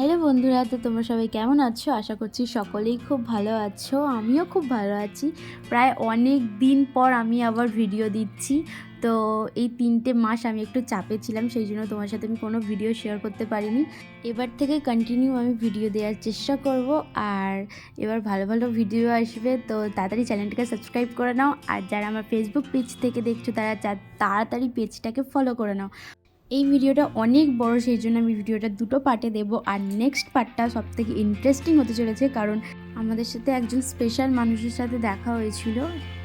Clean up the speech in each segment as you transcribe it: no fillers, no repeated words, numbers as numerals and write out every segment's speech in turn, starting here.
Hello বন্ধুরা, তো তোমরা সবাই কেমন আছো? আশা করছি সকলেই খুব ভালো আছো। আমিও খুব ভালো আছি। প্রায় অনেক দিন পর আমি আবার ভিডিও দিচ্ছি। তো এই 3টে মাস আমি একটু চাপে ছিলাম, সেই জন্য তোমার সাথে আমি কোনো ভিডিও শেয়ার করতে পারিনি। এবার থেকে কন্টিনিউ আমি ভিডিও দেওয়ার চেষ্টা করব, আর এবার ভালো ভালো ভিডিও আসবে। তো তাড়াতাড়ি চ্যানেলটাকে সাবস্ক্রাইব করে নাও, আর যারা আমার ফেসবুক পেজ থেকে দেখছো তারা তাড়াতাড়ি পেজটাকে ফলো করে নাও। এই ভিডিওটা অনেক বড়, সেই জন্য আমি ভিডিওটা দুটো পার্টে দেবো। আর নেক্সট পার্টটা সবথেকে ইন্টারেস্টিং হতে চলেছে, কারণ আমাদের সাথে একজন স্পেশাল মানুষের সাথে দেখা হয়েছিল।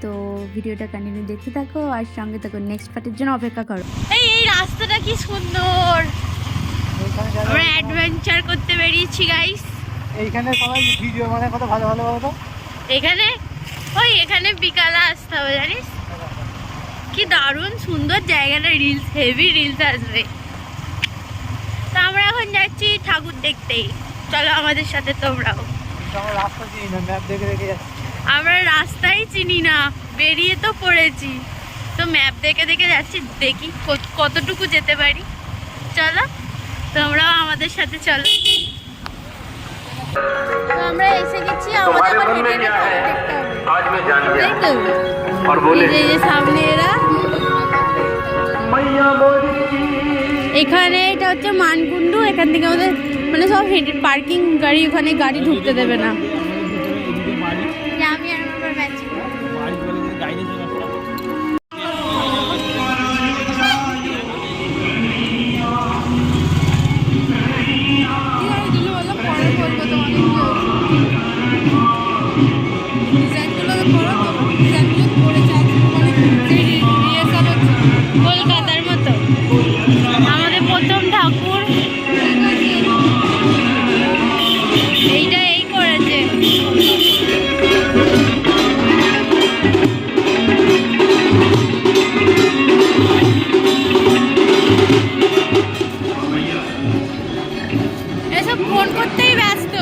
তো ভিডিওটা কন্টিনিউ দেখতে থাকো আর সঙ্গে থাকো, নেক্সট পার্টের জন্য অপেক্ষা করো। এই রাস্তাটা কি সুন্দর, আমরা অ্যাডভেঞ্চার করতে বেরিয়েছি গাইস। এইখানে সবাই ভিডিও মানে কত ভালো ভালো বলো। এখানে বিকালে আসতে হবে, জানিস কি দারুণ সুন্দর জায়গাটা, রিলস হেভি রিলস আসবে। তো আমরা এখন যাচ্ছি ঠাকুর দেখতে, চলো আমাদের সাথে তোমরাও। আমরা রাস্তাই চিনি না, বেরিয়ে তো পড়েছি, তো ম্যাপ দেখে দেখে যাচ্ছি, দেখি কতটুকু যেতে পারি। চলো তোমরাও আমাদের সাথে চলো। তো আমরা এসে গেছি, আমাদের আবার হেঁটে হেঁটে দেখতে হবে, এই যে সামনে এরা। এখানে এটা হচ্ছে মানকুণ্ডু, এখান থেকে আমাদের মানে সব পার্কিং গাড়ি, ওখানে গাড়ি ঢুকতে দেবে না। আমি আর আমার ম্যাচিং কলকাতার মতো আমাদের প্রথম ঠাকুর এইটা এই করেছে। এসব ফোন করতেই ব্যস্ত।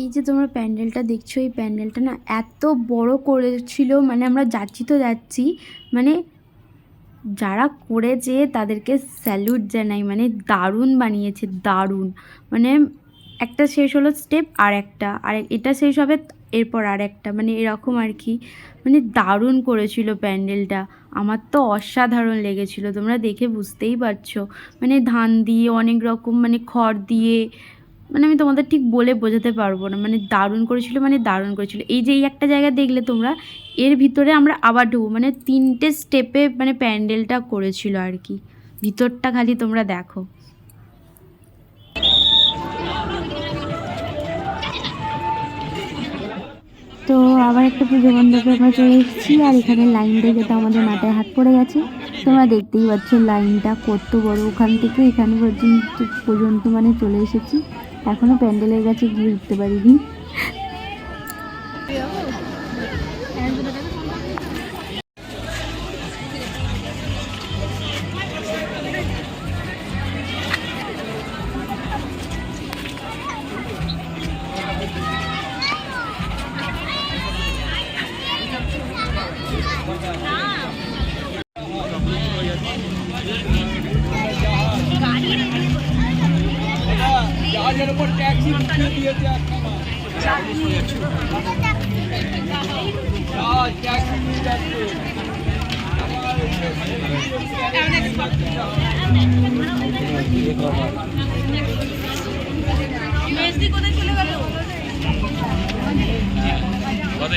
এই যে তোমরা প্যান্ডেলটা দেখছো, এই প্যান্ডেলটা না এত বড় করেছিল, মানে আমরা যাচ্ছি তো যাচ্ছি, মানে যারা করেছে তাদেরকে স্যালুট জানাই, মানে দারুণ বানিয়েছে, দারুণ। মানে একটা শেষ হলো স্টেপ, আর এটা শেষ হবে, এরপর আর একটা, মানে এরকম আর কি। মানে দারুণ করেছিল প্যান্ডেলটা, আমার তো অসাধারণ লেগেছিল, তোমরা দেখে বুঝতেই পারছো। মানে ধান দিয়ে অনেক রকম, মানে খড় দিয়ে, মানে আমি তোমাদের ঠিক বলে বোঝাতে পারবো না, মানে দারুণ করেছিল, মানে দারুণ করেছিল। এই যে এই একটা জায়গা দেখলে তোমরা, এর ভিতরে আমরা আবার ঢুকবো, মানে 3টে স্টেপে মানে প্যান্ডেলটা করেছিল আর কি। ভিতরটা খালি তোমরা দেখো। তো আবার একটা পুজো মণ্ডপে আমরা চলে এসেছি, আর এখানে লাইন দিয়ে যেতে আমাদের মাথায় হাত পড়ে গেছে। তোমরা দেখতেই পাচ্ছ লাইনটা কত বড়, ওখান থেকে এখানে পর্যন্ত মানে চলে এসেছি। এখনো প্যান্ডেলের কাছে গিয়ে উঠতে পারিনি।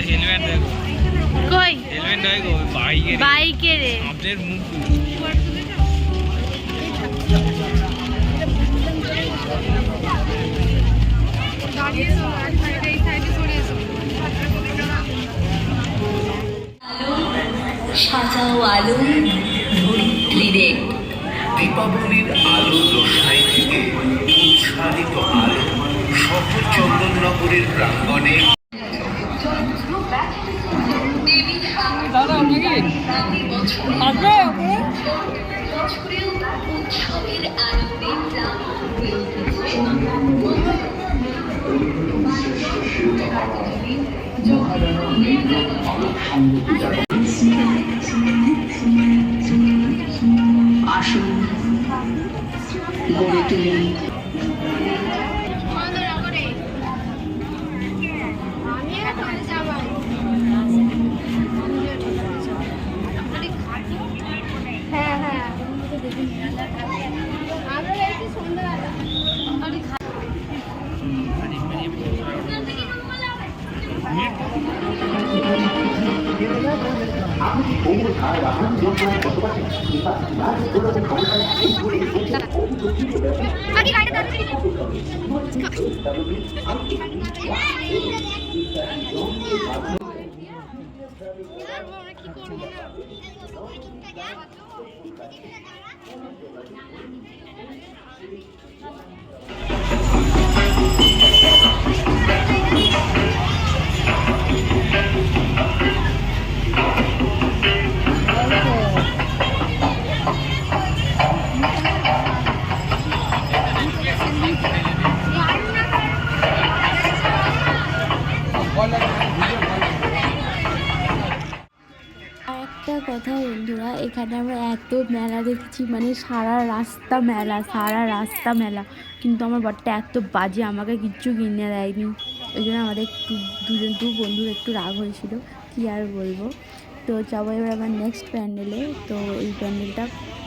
হেলমেট দেখো, কই হেলমেট দেখো, বাইকে রে আপনার মুখ সাজাও আলো ধরিত্রীরে। দীপাবলির আলো রোশনাই থেকে উচ্ছ্বাসিত আলো শহর চন্দননগরের প্রাঙ্গণে উৎসবের আনন্দে আসুন গড়ে তুলুন একটা কথা বন্ধুরা, এখানে আমরা এত মেলা দেখছি, মানে সারা রাস্তা মেলা, কিন্তু আমার বরটা এত বাজে, আমাকে কিচ্ছু কিনে দেয়নি। ওই জন্য আমাদের একটু দু বন্ধুর একটু রাগ হয়েছিল, কি আর বলবো। তো যাবো এবার আমার নেক্সট প্যান্ডেলে। তো এই প্যান্ডেলটা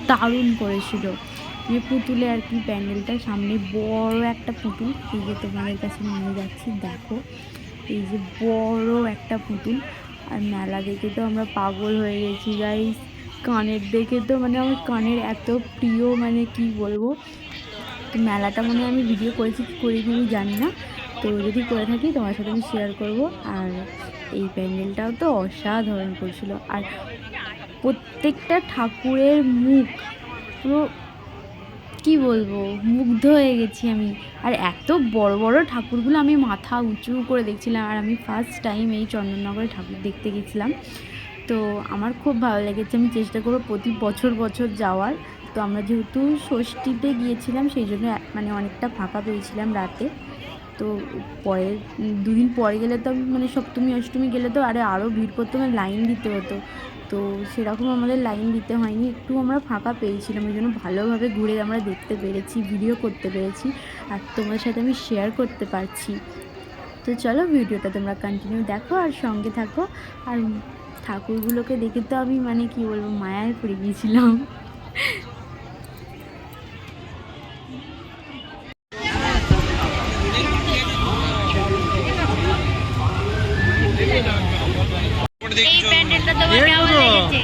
দারুণ করেছিল, মানে পুতুলে আর কি প্যান্ডেলটা, সামনে বড় একটা পুতুল, এই যে তোমাদের কাছে নিয়ে যাচ্ছি দেখো, এই যে বড় একটা পুতুল। আর মেলা দেখে তো আমরা পাগল হয়ে গেছি গাইস, কানের দেখে তো মানে আমার কানের এত প্রিয়, মানে কি বলবো। তো মেলাটা মনে আমি ভিডিও করেছি কি করিনি আমি জানি না, তো যদি করে থাকি তোমার সাথে আমি শেয়ার করবো। আর এই প্যান্ডেলটাও তো অসাধারণ করছিল, আর প্রত্যেকটা ঠাকুরের মুখ পুরো কি বলবো, মুগ্ধ হয়ে গেছি আমি। আর এত বড় বড় ঠাকুরগুলো আমি মাথা উঁচু করে দেখছিলাম, আর আমি ফার্স্ট টাইম এই চন্দননগরে ঠাকুর দেখতে গেছিলাম। তো আমার খুব ভালো লেগেছে, আমি চেষ্টা করবো প্রতি বছর যাওয়ার। তো আমরা যেহেতু ষষ্ঠীতে গিয়েছিলাম, সেই জন্য মানে অনেকটা ফাঁকা পেয়েছিলাম রাতে। তো পরের দুদিন পরে গেলে তো আমি মানে সপ্তমী অষ্টমী গেলে তো আরও ভিড় করতে, মানে লাইন দিতে হতো। তো সেরকম আমাদের লাইন দিতে হয়নি, একটু আমরা ফাঁকা পেয়েছিলাম, ওই জন্য ভালোভাবে ঘুরে আমরা দেখতে পেরেছি, ভিডিও করতে পেরেছি, আর তোমাদের সাথে আমি শেয়ার করতে পারছি। তো চলো ভিডিওটা তোমরা কন্টিনিউ দেখো আর সঙ্গে থাকো। আর ঠাকুরগুলোকে দেখে তো আমি মানে কি বলবো, মায়ায় পড়ে গিয়েছিলাম। এই প্যান্ডেলটা তোমার কেমন লেগেছে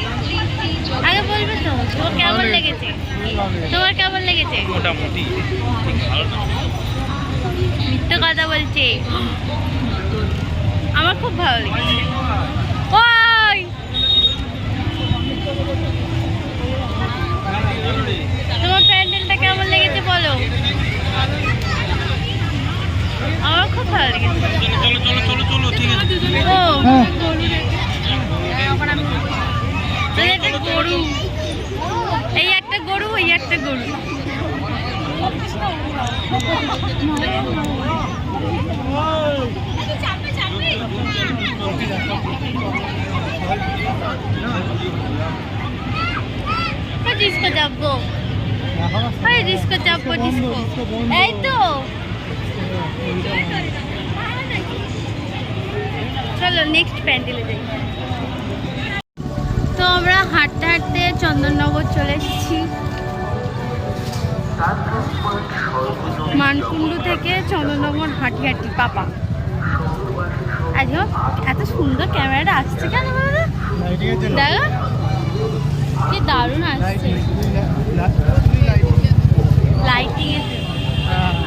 আগে বলবে তো, তোমার কেমন লেগেছে? তোমার কেমন লেগেছে? মোটামুটি ভালো না, মিথ্যে কথা বলছে, আমার খুব ভালো লেগেছে। ওই তোমার প্যান্ডেলটা কেমন লেগেছে বলো? আমার খুব ভালো লেগেছে। চলো ঠিক আছে। ও একটা গরু, এই একটা গরু, এই একটা গরু। ডিস্কো যাবো, ডিস্কো যাবো, ডিস্কো এই তো। চলো নেক্সট প্যান্ডেলে যাই। তো আমরা হাঁটতে হাঁটতে চন্দননগর চলে এসেছি। মানকুণ্ডু থেকে চন্দননগর হাঁটি হাঁটি পাপা। আজকে এত সুন্দর ক্যামেরাটা আসছে কেন বলো? দেখো কি দারুণ আসছে লাইটিং এর।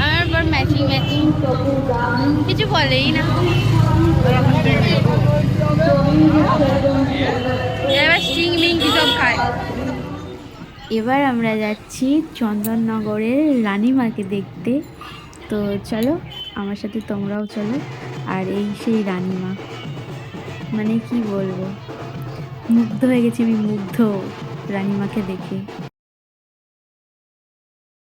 আমার বড় ম্যাচিং ম্যাচিং কিছু বলেই না। এবার স্টিং মিং কি সব খায়। এবার আমরা যাচ্ছি চন্দননগরের রানীমাকে দেখতে। তো চলো আমার সাথে তোমরাও চলো। আর এই সেই রানীমা, মানে কি বলবো, মুগ্ধ হয়ে গেছি আমি, মুগ্ধ রানীমাকে দেখে।